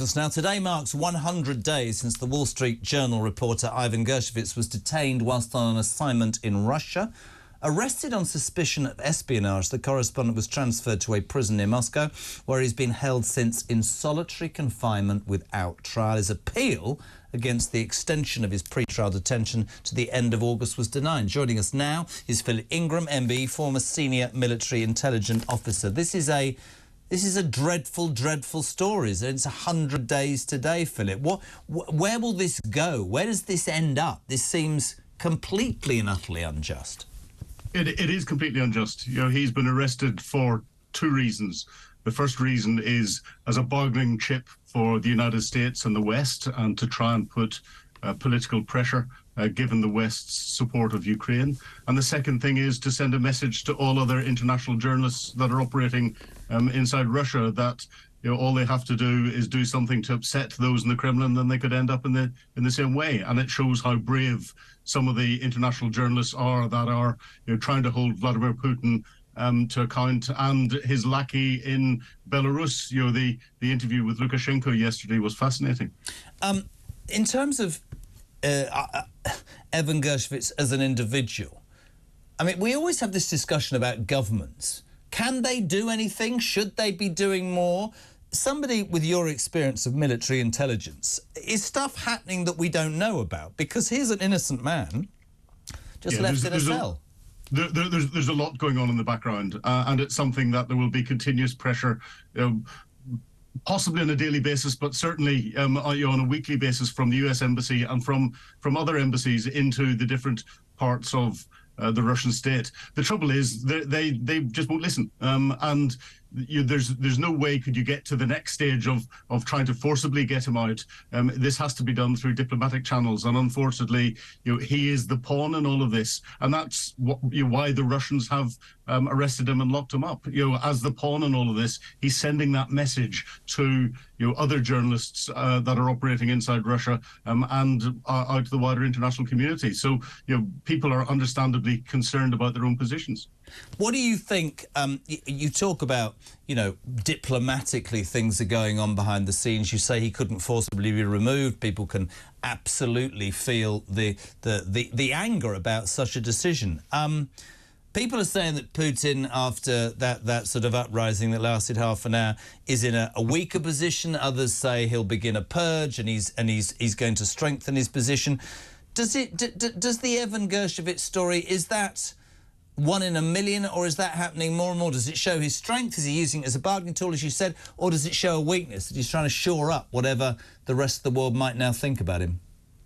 Now, today marks 100 days since the Wall Street Journal reporter Evan Gershkovich was detained whilst on an assignment in Russia. Arrested on suspicion of espionage, the correspondent was transferred to a prison near Moscow, where he's been held since in solitary confinement without trial. His appeal against the extension of his pre-trial detention to the end of August was denied. Joining us now is Phillip Ingram MBE, former senior military intelligence officer. This is a dreadful, dreadful story. It's 100 days today, Phillip. Where will this go? Where does this end up? This seems completely and utterly unjust. It is completely unjust. You know, he's been arrested for two reasons. The first reason is as a bargaining chip for the United States and the West, and to try and put political pressure, given the West's support of Ukraine. And the second thing is to send a message to all other international journalists that are operating inside Russia that, you know, all they have to do is do something to upset those in the Kremlin, and they could end up in the same way. And it shows how brave some of the international journalists are that are, you know, trying to hold Vladimir Putin to account, and his lackey in Belarus. You know, the interview with Lukashenko yesterday was fascinating. In terms of Evan Gershkovich as an individual, I mean, we always have this discussion about governments. Can they do anything? Should they be doing more? Somebody with your experience of military intelligence, is stuff happening that we don't know about? Because here's an innocent man just left in a cell. There's a lot going on in the background, and it's something that there will be continuous pressure, possibly on a daily basis, but certainly on a weekly basis from the US Embassy and from other embassies into the different parts of the Russian state. The trouble is they just won't listen, and there's no way could you get to the next stage of trying to forcibly get him out. This has to be done through diplomatic channels, and unfortunately, you know, he is the pawn in all of this, and that's why the Russians have arrested him and locked him up. You know, as the pawn in all of this, he's sending that message to, you know, other journalists that are operating inside Russia and out to the wider international community. So, you know, people are understandably concerned about their own positions. What do you think? You talk about, you know, diplomatically things are going on behind the scenes. You say he couldn't forcibly be removed. People can absolutely feel the anger about such a decision. People are saying that Putin, after that sort of uprising that lasted half an hour, is in a weaker position. Others say he'll begin a purge, and he's going to strengthen his position. Does the Evan Gershkovich story, is that one in a million, or is that happening more and more? Does it show his strength? Is he using it as a bargaining tool, as you said, or does it show a weakness that he's trying to shore up whatever the rest of the world might now think about him?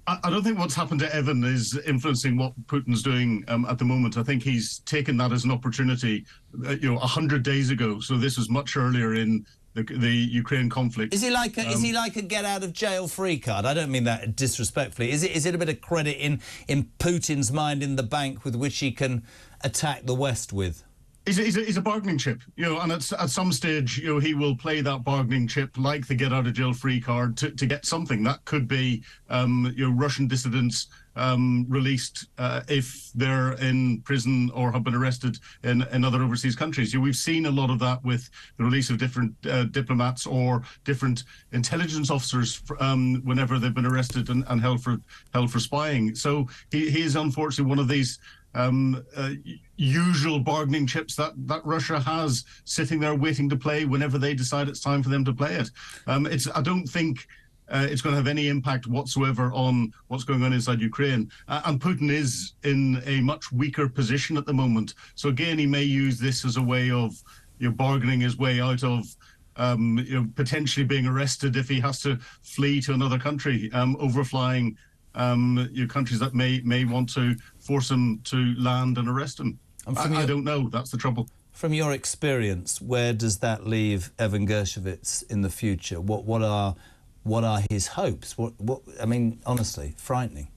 I don't think what's happened to Evan is influencing what Putin's doing at the moment. I think he's taken that as an opportunity, 100 days ago. So this was much earlier in the Ukraine conflict. Is he like a get out of jail free card? I don't mean that disrespectfully. Is it a bit of credit in Putin's mind in the bank with which he can attack the West with? He's a bargaining chip, you know, and at some stage, you know, he will play that bargaining chip like the get out of jail free card to get something. That could be, Russian dissidents released if they're in prison or have been arrested in other overseas countries. You know, we've seen a lot of that with the release of different diplomats or different intelligence officers whenever they've been arrested and held for spying. So he is unfortunately one of these usual bargaining chips that Russia has sitting there waiting to play whenever they decide it's time for them to play it. I don't think it's going to have any impact whatsoever on what's going on inside Ukraine. And Putin is in a much weaker position at the moment. So again, he may use this as a way of, you know, bargaining his way out of potentially being arrested if he has to flee to another country, overflying countries that may want to force him to land and arrest him. I don't know. That's the trouble. From your experience, where does that leave Evan Gershkovich in the future? What are his hopes? What I mean, honestly, frightening.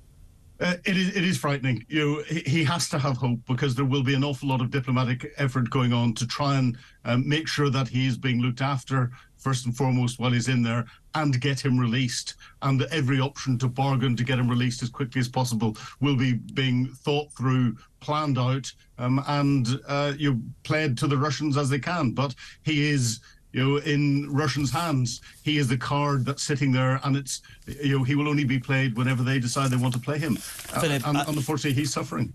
It is frightening. You know, he has to have hope, because there will be an awful lot of diplomatic effort going on to try and make sure that he is being looked after first and foremost while he's in there, and get him released. And every option to bargain to get him released as quickly as possible will be being thought through, planned out, and played to the Russians as they can. But he is in Russians' hands. He is the card that's sitting there, and it's he will only be played whenever they decide they want to play him. Phillip, and unfortunately, he's suffering.